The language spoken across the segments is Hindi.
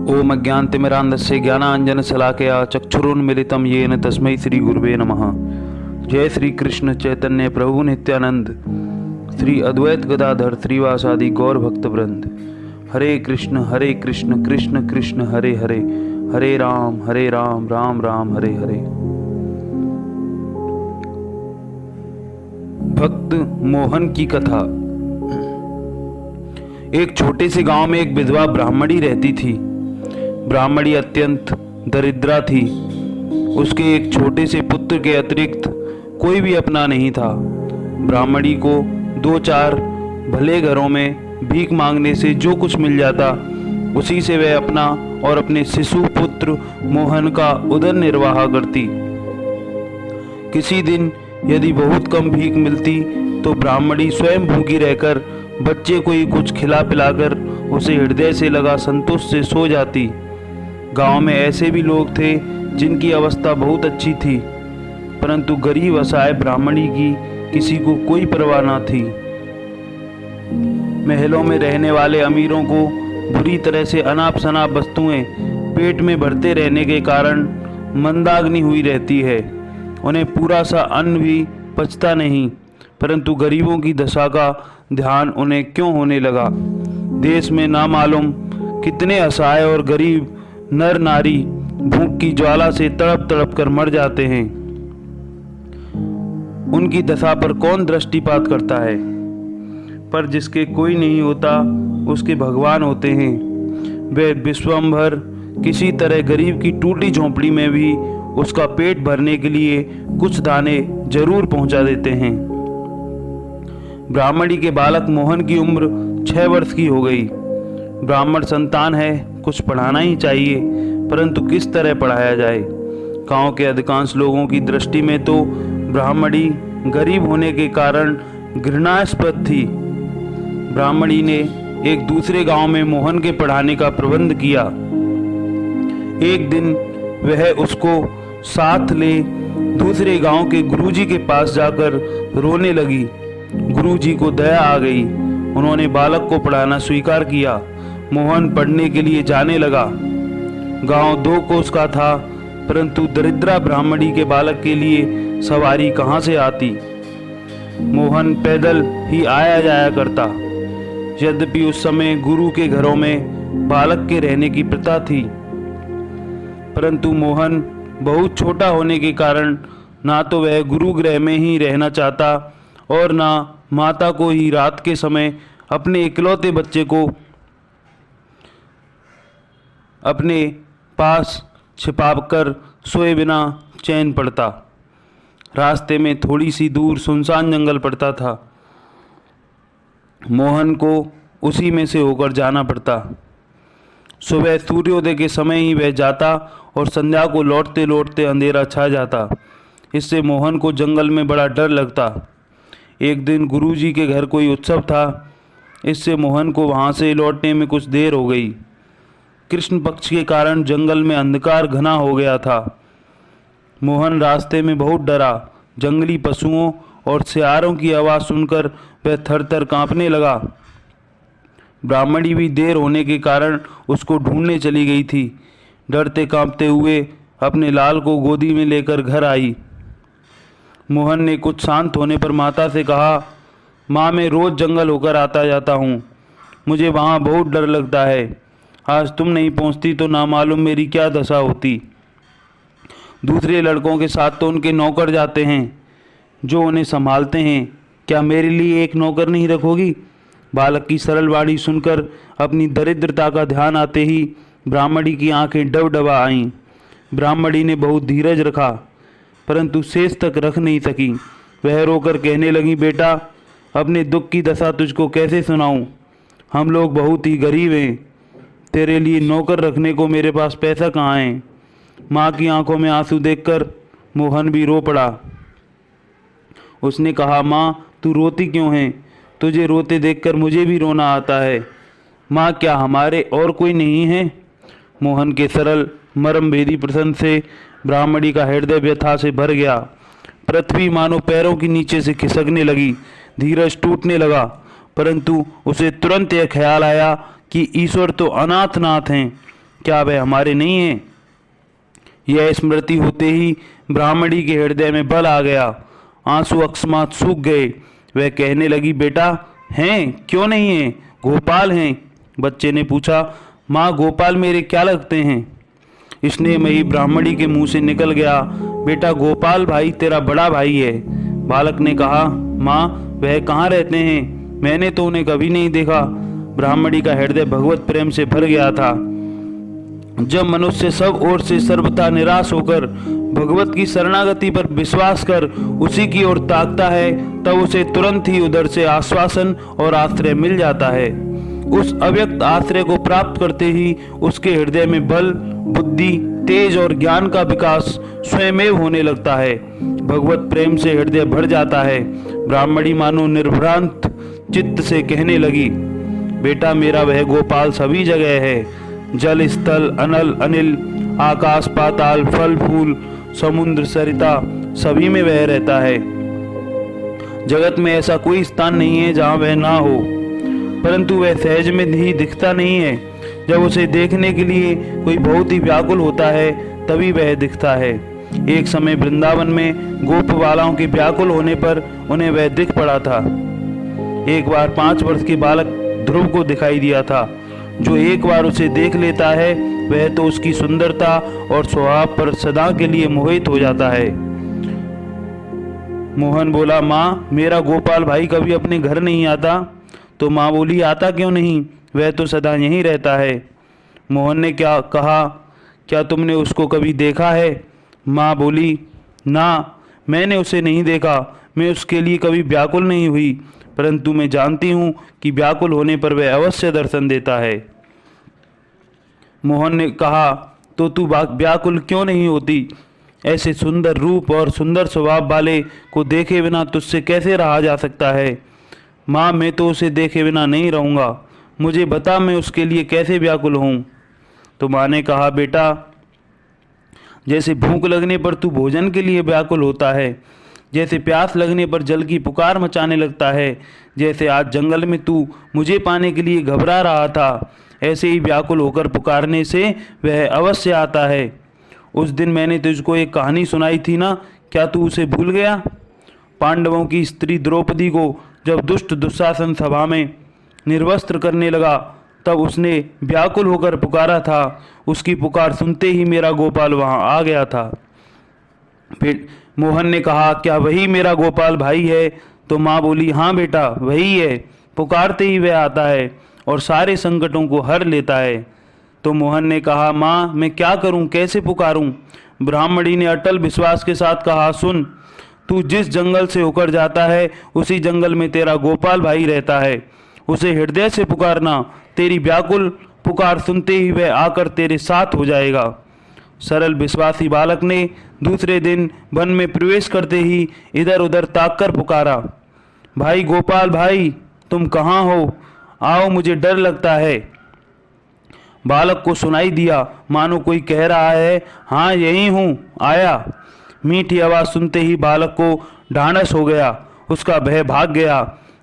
ओम अज्ञानतिमिरान्धस्य ज्ञानाञ्जनशलाकया चक्षुरुन्मिलितं येन तस्मै श्री गुरुवे नमः। जय श्री कृष्ण चैतन्य प्रभु नित्यानंद, श्री अद्वैत गदाधर श्रीवासादि गौर भक्त वृंद। हरे कृष्ण कृष्ण कृष्ण हरे हरे, हरे राम राम राम हरे हरे। भक्त मोहन की कथा। एक छोटे से गांव में एक विधवा ब्राह्मणी रहती थी। ब्राह्मणी अत्यंत दरिद्रा थी। उसके एक छोटे से पुत्र के अतिरिक्त कोई भी अपना नहीं था। ब्राह्मणी को दो चार भले घरों में भीख मांगने से जो कुछ मिल जाता, उसी से वह अपना और अपने शिशु पुत्र मोहन का उदर निर्वाह करती। किसी दिन यदि बहुत कम भीख मिलती तो ब्राह्मणी स्वयं भूखी रहकर बच्चे को ही कुछ खिला पिलाकर उसे हृदय से लगा संतोष से सो जाती। गांव में ऐसे भी लोग थे जिनकी अवस्था बहुत अच्छी थी, परंतु गरीब असहाय ब्राह्मणी की किसी को कोई परवाह न थी। महलों में रहने वाले अमीरों को बुरी तरह से अनाप शनाप वस्तुएं पेट में भरते रहने के कारण मंदाग्नि हुई रहती है। उन्हें पूरा सा अन्न भी पचता नहीं, परंतु गरीबों की दशा का ध्यान उन्हें क्यों होने लगा। देश में ना मालूम कितने असहाय और गरीब नर नारी भूख की ज्वाला से तड़प तड़प कर मर जाते हैं। उनकी दशा पर कौन दृष्टिपात करता है, पर जिसके कोई नहीं होता उसके भगवान होते हैं। वे विश्वंभर किसी तरह गरीब की टूटी झोंपड़ी में भी उसका पेट भरने के लिए कुछ दाने जरूर पहुंचा देते हैं। ब्राह्मणी के बालक मोहन की उम्र 6 वर्ष की हो गई। ब्राह्मण संतान है, कुछ पढ़ाना ही चाहिए, परंतु किस तरह पढ़ाया जाए। गांव के अधिकांश लोगों की दृष्टि में तो ब्राह्मणी गरीब होने के कारण घृणास्पद थी। ब्राह्मणी ने एक दूसरे गांव में मोहन के पढ़ाने का प्रबंध किया। एक दिन वह उसको साथ ले दूसरे गांव के गुरुजी के पास जाकर रोने लगी। गुरुजी को दया आ गई। उन्होंने बालक को पढ़ाना स्वीकार किया। मोहन पढ़ने के लिए जाने लगा। गांव 2 कोस का था, परंतु दरिद्रा ब्राह्मणी के बालक के लिए सवारी कहाँ से आती। मोहन पैदल ही आया जाया करता। यद्यपि उस समय गुरु के घरों में बालक के रहने की प्रथा थी, परंतु मोहन बहुत छोटा होने के कारण ना तो वह गुरु गृह में ही रहना चाहता और ना माता को ही रात के समय अपने इकलौते बच्चे को अपने पास छिपाकर सोए बिना चैन पड़ता। रास्ते में थोड़ी सी दूर सुनसान जंगल पड़ता था। मोहन को उसी में से होकर जाना पड़ता। सुबह सूर्योदय के समय ही वह जाता और संध्या को लौटते लौटते अंधेरा छा जाता। इससे मोहन को जंगल में बड़ा डर लगता। एक दिन गुरुजी के घर कोई उत्सव था, इससे मोहन को वहाँ से लौटने में कुछ देर हो गई। कृष्ण पक्ष के कारण जंगल में अंधकार घना हो गया था। मोहन रास्ते में बहुत डरा। जंगली पशुओं और सियारों की आवाज़ सुनकर वह थर-थर कांपने लगा। ब्राह्मणी भी देर होने के कारण उसको ढूंढने चली गई थी। डरते कांपते हुए अपने लाल को गोदी में लेकर घर आई। मोहन ने कुछ शांत होने पर माता से कहा, माँ, मैं रोज़ जंगल होकर आता जाता हूँ, मुझे वहाँ बहुत डर लगता है। आज तुम नहीं पहुँचती तो ना मालूम मेरी क्या दशा होती। दूसरे लड़कों के साथ तो उनके नौकर जाते हैं जो उन्हें संभालते हैं, क्या मेरे लिए एक नौकर नहीं रखोगी। बालक की सरल वाणी सुनकर अपनी दरिद्रता का ध्यान आते ही ब्राह्मणी की आंखें डबडबा आईं। ब्राह्मणी ने बहुत धीरज रखा, परंतु शेष तक रख नहीं सकी। वह रोकर कहने लगी, बेटा, अपने दुख की दशा तुझको कैसे सुनाऊं। हम लोग बहुत ही गरीब हैं। तेरे लिए नौकर रखने को मेरे पास पैसा कहाँ है। माँ की आंखों में आंसू देखकर मोहन भी रो पड़ा। उसने कहा, माँ, तू रोती क्यों है। तुझे रोते देखकर मुझे भी रोना आता है। माँ, क्या हमारे और कोई नहीं है। मोहन के सरल मर्मभेदी प्रश्न से ब्राह्मणी का हृदय व्यथा से भर गया। पृथ्वी मानो पैरों के नीचे से खिसकने लगी। धीरज टूटने लगा, परंतु उसे तुरंत यह ख्याल आया कि ईश्वर तो अनाथ नाथ हैं, क्या वह हमारे नहीं हैं? यह स्मृति होते ही ब्राह्मणी के हृदय में बल आ गया। आंसू अकस्मात सूख गए। वह कहने लगी, बेटा हैं, क्यों नहीं हैं? गोपाल हैं। बच्चे ने पूछा, माँ गोपाल मेरे क्या लगते हैं? स्नेहमयी ब्राह्मणी के मुंह से निकल गया, बेटा गोपाल भाई तेरा बड़ा भाई है। बालक ने कहा, माँ वह कहाँ रहते हैं? मैंने तो उन्हें कभी नहीं देखा। ब्राह्मणी का हृदय भगवत प्रेम से भर गया था। जब मनुष्य सब ओर से सर्वथा निराश होकर भगवत की शरणागति पर विश्वास कर उसी की ओर ताकता है, तब उसे तुरंत ही उधर से आश्वासन और आश्रय मिल जाता है। उस अव्यक्त आश्रय को प्राप्त करते ही उसके हृदय में बल, बुद्धि, तेज और ज्ञान का विकास स्वयमेव होने लगता है। भगवत प्रेम से हृदय भर जाता है। ब्राह्मणी मानो निर्भ्रांत चित्त से कहने लगी, बेटा मेरा वह गोपाल सभी जगह है। जल, स्थल, अनल, अनिल, आकाश, पाताल, फल फूल, समुद्र, सरिता सभी में वह रहता है। जगत में ऐसा कोई स्थान नहीं है जहाँ वह ना हो, परंतु वह सहज में ही दिखता नहीं है। जब उसे देखने के लिए कोई बहुत ही व्याकुल होता है तभी वह दिखता है। एक समय वृंदावन में गोप बालाओं के व्याकुल होने पर उन्हें वह दिख पड़ा था। एक बार 5 वर्ष के बालक ध्रुव को दिखाई दिया था। जो एक बार उसे देख लेता है वह तो उसकी सुंदरता और स्वभाव पर सदा के लिए मोहित हो जाता है। मोहन बोला, माँ मेरा गोपाल भाई कभी अपने घर नहीं आता? तो माँ बोली, आता क्यों नहीं, वह तो सदा यहीं रहता है। मोहन ने क्या कहा, क्या तुमने उसको कभी देखा है? माँ बोली, ना मैंने उसे नहीं देखा। मैं उसके लिए कभी व्याकुल नहीं हुई, परंतु मैं जानती हूँ कि व्याकुल होने पर वह अवश्य दर्शन देता है। मोहन ने कहा, तो तू व्याकुल क्यों नहीं होती? ऐसे सुंदर रूप और सुंदर स्वभाव वाले को देखे बिना तुझसे कैसे रहा जा सकता है? माँ मैं तो उसे देखे बिना नहीं रहूँगा, मुझे बता मैं उसके लिए कैसे व्याकुल हूँ। तो माँ ने कहा, बेटा जैसे भूख लगने पर तू भोजन के लिए व्याकुल होता है, जैसे प्यास लगने पर जल की पुकार मचाने लगता है, जैसे आज जंगल में तू मुझे पाने के लिए घबरा रहा था, ऐसे ही व्याकुल होकर पुकारने से वह अवश्य आता है। उस दिन मैंने तुझको एक कहानी सुनाई थी ना, क्या तू उसे भूल गया? पांडवों की स्त्री द्रौपदी को जब दुष्ट दुशासन सभा में निर्वस्त्र करने लगा तब उसने व्याकुल होकर पुकारा था। उसकी पुकार सुनते ही मेरा गोपाल वहां आ गया था। फिर मोहन ने कहा, क्या वही मेरा गोपाल भाई है? तो माँ बोली, हाँ बेटा वही है। पुकारते ही वह आता है और सारे संकटों को हर लेता है। तो मोहन ने कहा, माँ मैं क्या करूं, कैसे पुकारूं? ब्राह्मणी ने अटल विश्वास के साथ कहा, सुन तू जिस जंगल से होकर जाता है उसी जंगल में तेरा गोपाल भाई रहता है। उसे हृदय से पुकारना, तेरी व्याकुल पुकार सुनते ही वह आकर तेरे साथ हो जाएगा। सरल विश्वासी बालक ने दूसरे दिन वन में प्रवेश करते ही इधर उधर ताककर पुकारा, भाई गोपाल भाई तुम कहाँ हो? आओ मुझे डर लगता है। बालक को सुनाई दिया मानो कोई कह रहा है, हाँ यही हूँ, आया। मीठी आवाज़ सुनते ही बालक को ढांढस हो गया, उसका भय भाग गया।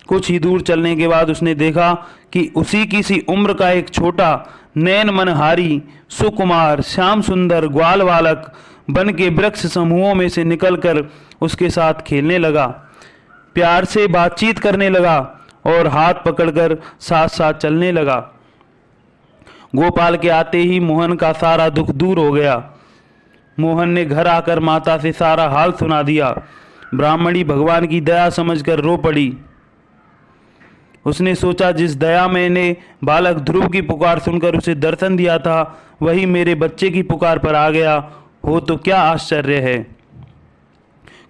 कुछ ही दूर चलने के बाद उसने देखा कि उसी की सी उम्र का एक छोटा नैन मनहारी सुकुमार श्याम सुंदर ग्वाल बालक वन के वृक्ष समूहों में से निकलकर उसके साथ खेलने लगा, प्यार से बातचीत करने लगा और हाथ पकड़कर साथ साथ चलने लगा। गोपाल के आते ही मोहन का सारा दुख दूर हो गया। मोहन ने घर आकर माता से सारा हाल सुना दिया। ब्राह्मणी भगवान की दया समझकर रो पड़ी। उसने सोचा, जिस दया मैंने बालक ध्रुव की पुकार सुनकर उसे दर्शन दिया था वही मेरे बच्चे की पुकार पर आ गया हो तो क्या आश्चर्य है।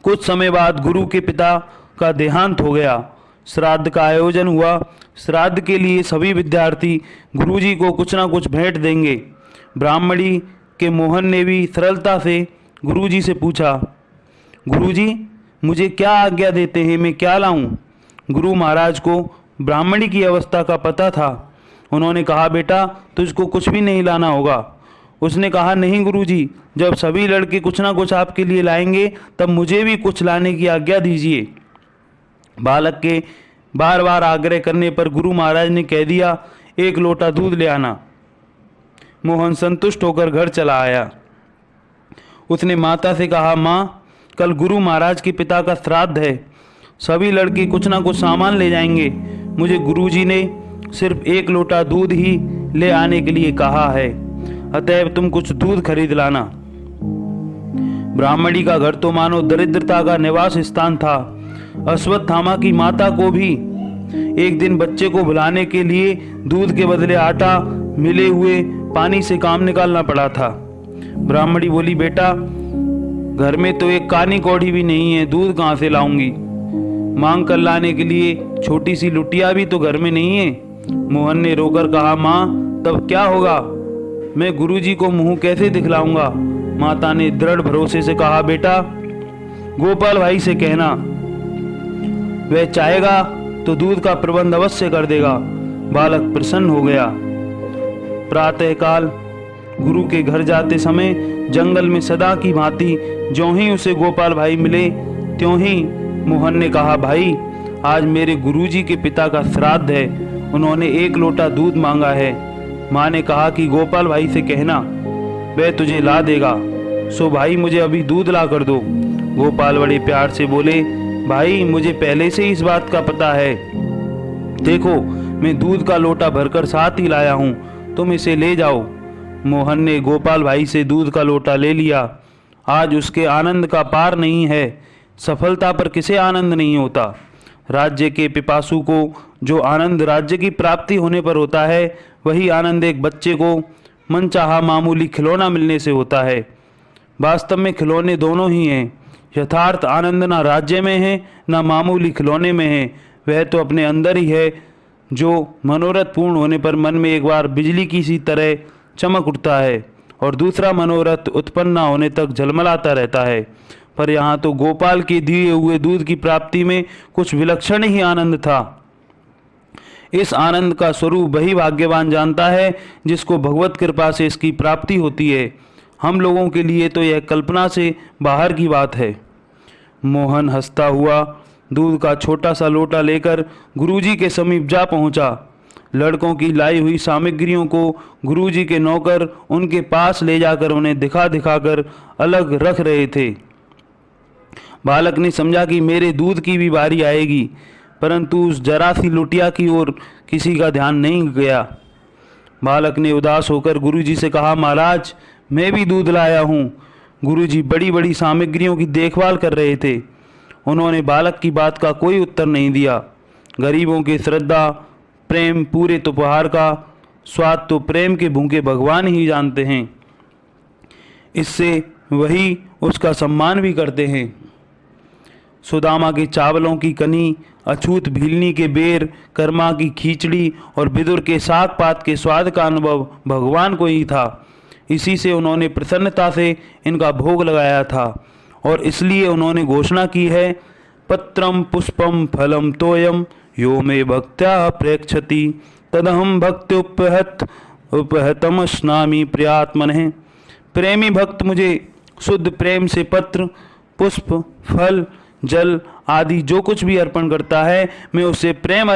कुछ समय बाद गुरु के पिता का देहांत हो गया। श्राद्ध का आयोजन हुआ। श्राद्ध के लिए सभी विद्यार्थी गुरुजी को कुछ ना कुछ भेंट देंगे। ब्राह्मणी के मोहन ने भी सरलता से गुरुजी से पूछा, गुरुजी मुझे क्या आज्ञा देते हैं, मैं क्या लाऊं? गुरु महाराज को ब्राह्मणी की अवस्था का पता था। उन्होंने कहा, बेटा तुझको कुछ भी नहीं लाना होगा। उसने कहा, नहीं गुरुजी, जब सभी लड़के कुछ ना कुछ आपके लिए लाएंगे तब मुझे भी कुछ लाने की आज्ञा दीजिए। बालक के बार बार आग्रह करने पर गुरु महाराज ने कह दिया, 1 लोटा दूध ले आना। मोहन संतुष्ट होकर घर चला आया। उसने माता से कहा, माँ, कल गुरु महाराज के पिता का श्राद्ध है। सभी लड़के कुछ ना कुछ सामान ले जाएंगे। मुझे गुरुजी ने सिर्फ 1 लोटा दूध ही ले आने के लिए कहा है, अतएव तुम कुछ दूध खरीद लाना। ब्राह्मणी का घर तो मानो दरिद्रता का निवास स्थान था। अश्वत्थामा की माता को भी एक दिन बच्चे को बुलाने के लिए दूध के बदले आटा मिले हुए पानी से काम निकालना पड़ा था। ब्राह्मणी बोली, बेटा, घर में तो एक कानी कौड़ी भी नहीं है, दूध कहाँ से लाऊंगी? मांग कर लाने के लिए छोटी सी लुटिया भी तो घर में नहीं है। मोहन ने रोकर कहा, माँ, तब क्या होगा? मैं गुरुजी को मुंह कैसे दिखलाऊंगा? माता ने दृढ़ भरोसे से कहा, बेटा, गोपाल भाई से कहना, वह चाहेगा तो दूध का प्रबंध अवश्य कर देगा। बालक प्रसन्न हो गया। प्रातःकाल गुरु के घर जाते समय जंगल में सदा की भांति ज्यों ही उसे गोपाल भाई मिले, त्यों ही मोहन ने कहा, भाई, आज मेरे गुरुजी के पिता का श्राद्ध है, उन्होंने 1 लोटा दूध मांगा है। माँ ने कहा कि गोपाल भाई से कहना, वह तुझे ला देगा। सो भाई, मुझे अभी दूध ला कर दो। गोपाल बड़े प्यार से बोले, भाई, मुझे पहले से इस बात का पता है। देखो, मैं दूध का लोटा भरकर साथ ही लाया हूँ, तुम इसे ले जाओ। मोहन ने गोपाल भाई से दूध का लोटा ले लिया। आज उसके आनंद का पार नहीं है। सफलता पर किसे आनंद नहीं होता? राज्य के पिपासु को जो आनंद राज्य की प्राप्ति होने पर होता है, वही आनंद एक बच्चे को मनचाहा मामूली खिलौना मिलने से होता है। वास्तव में खिलौने दोनों ही हैं। यथार्थ आनंद ना राज्य में है, ना मामूली खिलौने में है। वह तो अपने अंदर ही है, जो मनोरथ पूर्ण होने पर मन में एक बार बिजली की सी तरह चमक उठता है और दूसरा मनोरथ उत्पन्न न होने तक झलमलाता रहता है। पर यहाँ तो गोपाल के दिए हुए दूध की प्राप्ति में कुछ विलक्षण ही आनंद था। इस आनंद का स्वरूप वही भाग्यवान जानता है जिसको भगवत कृपा से इसकी प्राप्ति होती है। हम लोगों के लिए तो यह कल्पना से बाहर की बात है। मोहन हंसता हुआ दूध का छोटा सा लोटा लेकर गुरुजी के समीप जा पहुंचा। लड़कों की लाई हुई सामग्रियों को गुरुजी के नौकर उनके पास ले जाकर उन्हें दिखा दिखाकर अलग रख रहे थे। बालक ने समझा कि मेरे दूध की भी बारी आएगी, परंतु उस जरा सी लुटिया की ओर किसी का ध्यान नहीं गया। बालक ने उदास होकर गुरुजी से कहा, महाराज, मैं भी दूध लाया हूँ। गुरुजी बड़ी बड़ी सामग्रियों की देखभाल कर रहे थे। उन्होंने बालक की बात का कोई उत्तर नहीं दिया। गरीबों की श्रद्धा, प्रेम, पूरे उपहार का स्वाद तो प्रेम के भूखे भगवान ही जानते हैं। इससे वही उसका सम्मान भी करते हैं। सुदामा के चावलों की कनी, अछूत भीलनी के बेर, कर्मा की खिचड़ी और बिदुर के साग पात के स्वाद का अनुभव भगवान को ही था। इसी से उन्होंने प्रसन्नता से इनका भोग लगाया था और इसलिए उन्होंने घोषणा की है, पत्रम पुष्पम फलम तोयम यो मे भक्त्या प्रेक्षति तदहम भक्त्युपहतम स्नामी प्रियात्मनः। प्रेमी भक्त मुझे शुद्ध प्रेम से पत्र, पुष्प, फल, जल आदि जो कुछ भी अर्पण करता है, मैं उसे प्रेम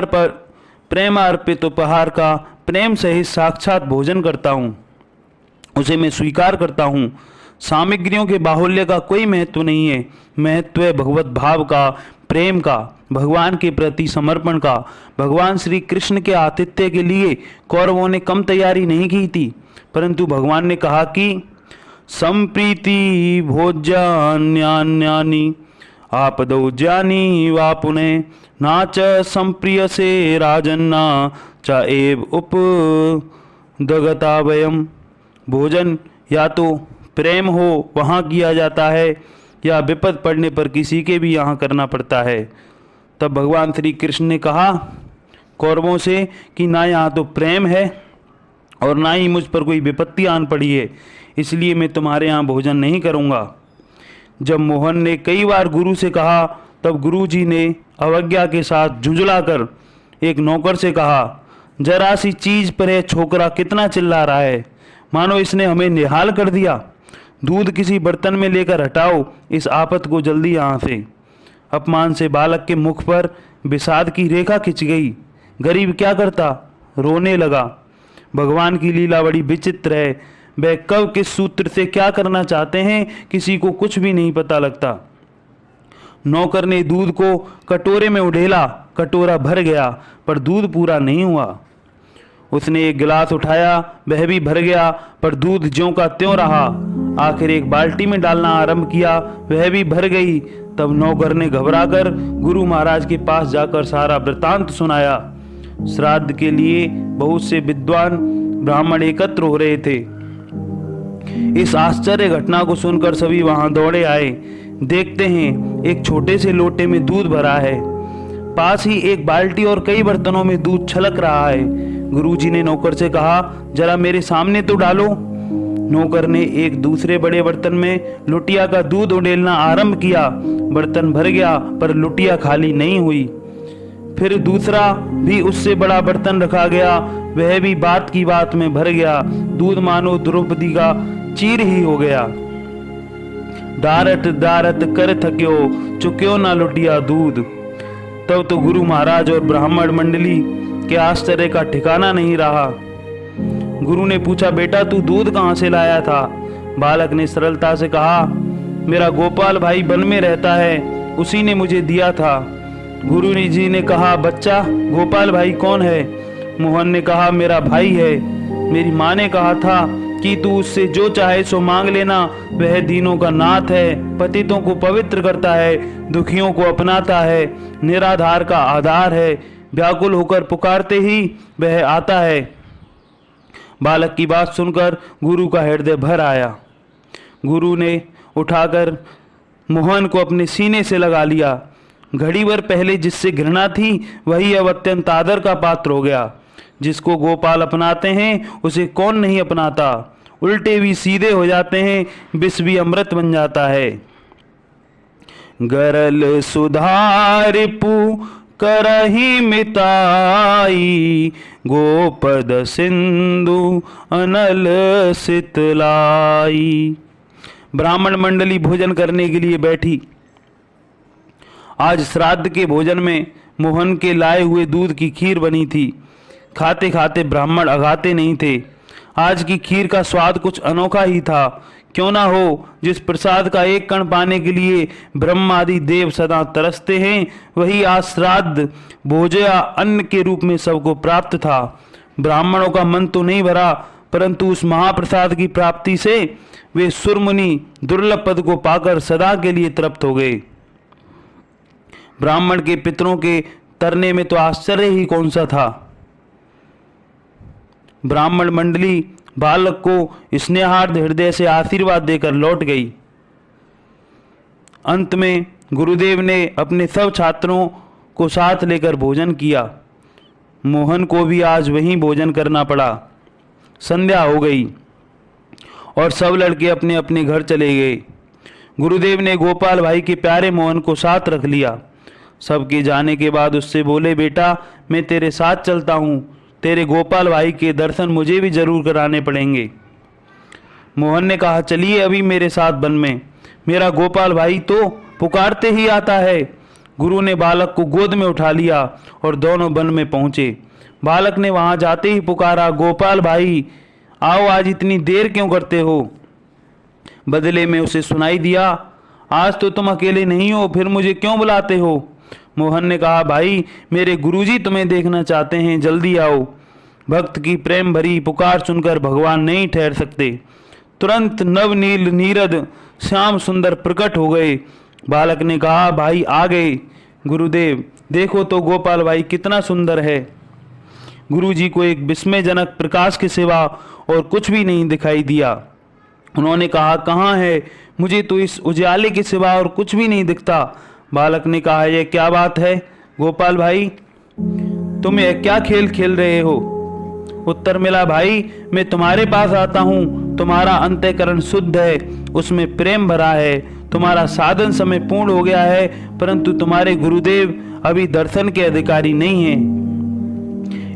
अर्पित उपहार का प्रेम सहित साक्षात भोजन करता हूँ, उसे मैं स्वीकार करता हूँ। सामग्रियों के बाहुल्य का कोई महत्व नहीं है। महत्व है भगवत भाव का, प्रेम का, भगवान के प्रति समर्पण का। भगवान श्री कृष्ण के आतिथ्य के लिए कौरवों ने कम तैयारी नहीं की थी, परंतु भगवान ने कहा कि संप्रीति भोज्यान्यान्यानि आपदौ ज्ञानी वा पुने ना च संप्रिय से राजन्ना च एव उपदगता वयम। भोजन या तो प्रेम हो वहाँ किया जाता है या विपद पड़ने पर किसी के भी यहाँ करना पड़ता है। तब भगवान श्री कृष्ण ने कहा कौरवों से कि ना यहाँ तो प्रेम है और ना ही मुझ पर कोई विपत्ति आन पड़ी है, इसलिए मैं तुम्हारे यहाँ भोजन नहीं करूँगा। जब मोहन ने कई बार गुरु से कहा, तब गुरुजी ने अवज्ञा के साथ झुंझलाकर एक नौकर से कहा, जरा सी चीज़ पर यह छोकरा कितना चिल्ला रहा है, मानो इसने हमें निहाल कर दिया। दूध किसी बर्तन में लेकर हटाओ इस आफत को जल्दी यहाँ से। अपमान से बालक के मुख पर विषाद की रेखा खिंच गई। गरीब क्या करता, रोने लगा। भगवान की लीला बड़ी विचित्र है। वह कब किस सूत्र से क्या करना चाहते हैं किसी को कुछ भी नहीं पता लगता। नौकर ने दूध को कटोरे में उड़ेला, कटोरा भर गया पर दूध पूरा नहीं हुआ। उसने एक गिलास उठाया, वह भी भर गया पर दूध ज्यों का त्यों रहा। आखिर एक बाल्टी में डालना आरंभ किया, वह भी भर गई। तब नौकर ने घबराकर गुरु महाराज के पास जाकर सारा वृतांत सुनाया। श्राद्ध के लिए बहुत से विद्वान ब्राह्मण एकत्र हो रहे थे। इस आश्चर्य घटना को सुनकर सभी वहां दौड़े आए। देखते हैं एक छोटे से लोटे में दूध भरा है, पास ही एक बाल्टी और कई बर्तनों में दूध छलक रहा है। गुरुजी ने नौकर से कहा, जरा मेरे सामने तो डालो। नौकर ने एक दूसरे बड़े बर्तन में लुटिया का दूध उड़ेलना आरंभ किया। बर्तन भर गया पर लुटिया खाली नहीं हुई। फिर दूसरा भी उससे बड़ा बर्तन रखा गया, वह भी बात की बात में भर गया। दूध मानो द्रौपदी का चीर ही हो गया। डारत डारत कर थक्यो, चुक्यो ना लुटिया दूध। तब तो गुरु महाराज और ब्राह्मण मंडली के आश्चर्य का ठिकाना नहीं रहा। गुरु ने पूछा, बेटा तू दूध कहाँ से लाया था? बालक ने सरलता से कहा, मेरा गोपाल भाई वन में रहता है, उसी ने मुझे दिया था। गुरु जी ने कहा, बच्चा गोपाल भाई कौन है? मोहन ने कहा, मेरा भाई है। मेरी माँ ने कहा था कि तू उससे जो चाहे सो मांग लेना, वह दीनों का नाथ है, पतितों को पवित्र करता है, दुखियों को अपनाता है, निराधार का आधार है, व्याकुल होकर पुकारते ही वह आता है। बालक की बात सुनकर गुरु का हृदय भर आया। गुरु ने उठाकर मोहन को अपने सीने से लगा लिया। घड़ी भर पहले जिससे घृणा थी वही अब अत्यंत आदर का पात्र हो गया। जिसको गोपाल अपनाते हैं उसे कौन नहीं अपनाता। उल्टे भी सीधे हो जाते हैं, विष भी अमृत बन जाता है। गरल सुधार पू करही मिताई, गोपद सिंधु अनल सितलाई। ब्राह्मण मंडली भोजन करने के लिए बैठी। आज श्राद्ध के भोजन में मोहन के लाए हुए दूध की खीर बनी थी। खाते खाते ब्राह्मण अघाते नहीं थे। आज की खीर का स्वाद कुछ अनोखा ही था। क्यों ना हो, जिस प्रसाद का एक कण पाने के लिए ब्रह्म आदि देव सदा तरसते हैं, वही आज श्राद्ध भोजया अन्न के रूप में सबको प्राप्त था। ब्राह्मणों का मन तो नहीं भरा, परंतु उस महाप्रसाद की प्राप्ति से वे सुरमुनि दुर्लभ पद को पाकर सदा के लिए तृप्त हो गए। ब्राह्मण के पितरों के तरने में तो आश्चर्य ही कौन सा था। ब्राह्मण मंडली बालक को स्नेहार्द हृदय से आशीर्वाद देकर लौट गई। अंत में गुरुदेव ने अपने सब छात्रों को साथ लेकर भोजन किया। मोहन को भी आज वहीं भोजन करना पड़ा। संध्या हो गई और सब लड़के अपने अपने घर चले गए। गुरुदेव ने गोपाल भाई के प्यारे मोहन को साथ रख लिया। सबके जाने के बाद उससे बोले, बेटा मैं तेरे साथ चलता हूँ, तेरे गोपाल भाई के दर्शन मुझे भी जरूर कराने पड़ेंगे। मोहन ने कहा, चलिए अभी मेरे साथ वन में, मेरा गोपाल भाई तो पुकारते ही आता है। गुरु ने बालक को गोद में उठा लिया और दोनों वन में पहुंचे। बालक ने वहां जाते ही पुकारा, गोपाल भाई आओ, आज इतनी देर क्यों करते हो? बदले में उसे सुनाई दिया, आज तो तुम अकेले नहीं हो, फिर मुझे क्यों बुलाते हो? मोहन ने कहा, भाई मेरे गुरुजी तुम्हें देखना चाहते हैं, जल्दी आओ। भक्त की प्रेम भरी पुकार सुनकर भगवान नहीं ठहर सकते। तुरंत नवनील नीरद श्याम सुंदर प्रकट हो गए। बालक ने कहा, भाई आ गए। गुरुदेव देखो तो गोपाल भाई कितना सुंदर है। गुरुजी को एक विस्मयजनक प्रकाश के सिवा और कुछ भी नहीं दिखाई दिया। उन्होंने कहा, कहाँ है? मुझे तो इस उजाले के सिवा और कुछ भी नहीं दिखता। बालक ने कहा, यह क्या बात है गोपाल भाई, तुम यह क्या खेल खेल रहे हो? उत्तर मिला, भाई मैं तुम्हारे पास आता हूँ, तुम्हारा अंतःकरण शुद्ध है, उसमें प्रेम भरा है, तुम्हारा साधन समय पूर्ण हो गया है, परंतु तुम्हारे गुरुदेव अभी दर्शन के अधिकारी नहीं हैं।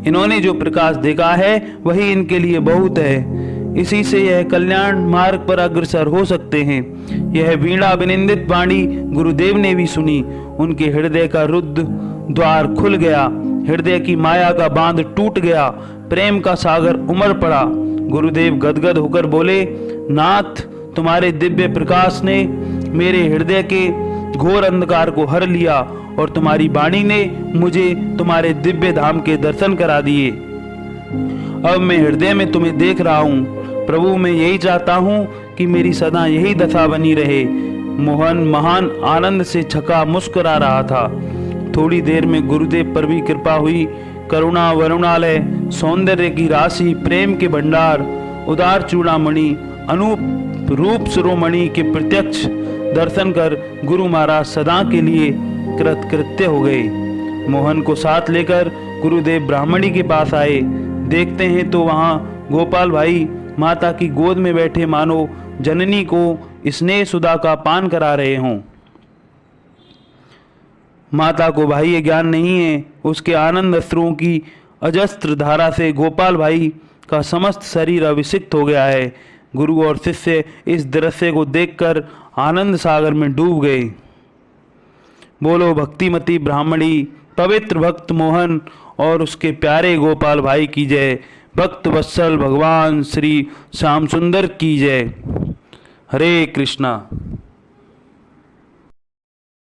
इन्होंने जो प्रकाश देखा है वही इनके लिए बहुत है। इसी से यह कल्याण मार्ग पर अग्रसर हो सकते हैं। यह वीणा विनिंदित वाणी गुरुदेव ने भी सुनी। उनके हृदय का रुद्र द्वार खुल गया, हृदय की माया का बांध टूट गया। प्रेम का सागर उमड़ पड़ा। गुरुदेव गदगद होकर बोले, नाथ, तुम्हारे दिव्य प्रकाश ने मेरे हृदय के घोर अंधकार को हर लिया और तुम्हारी वाणी ने मुझे तुम्हारे दिव्य धाम के दर्शन करा दिए। अब मैं हृदय में तुम्हें देख रहा हूँ। प्रभु, मैं यही चाहता हूँ कि मेरी सदा यही दशा बनी रहे। मोहन महान आनंद से छका मुस्कुरा रहा था। थोड़ी देर में गुरुदेव पर भी कृपा हुई। करुणा वरुणालय, सौंदर्य की राशि, प्रेम के भंडार, उदार चूड़ामणि, अनूप रूप शिरोमणि के प्रत्यक्ष दर्शन कर गुरु महाराज सदा के लिए कृतकृत्य हो गए। मोहन को साथ लेकर गुरुदेव ब्राह्मणी के पास आए। देखते हैं तो वहाँ गोपाल भाई माता की गोद में बैठे मानो जननी को स्नेह सुधा का पान करा रहे हों। माता को बाह्य ज्ञान नहीं है। उसके आनंद अश्रुओं की अजस्त्र धारा से गोपाल भाई का समस्त शरीर अभिषिक्त हो गया है। गुरु और शिष्य इस दृश्य को देखकर आनंद सागर में डूब गए। बोलो भक्तिमती ब्राह्मणी, पवित्र भक्त मोहन और उसके प्यारे गोपाल भाई की जय। भक्त वत्सल भगवान श्री श्याम सुंदर की जय। हरे कृष्णा।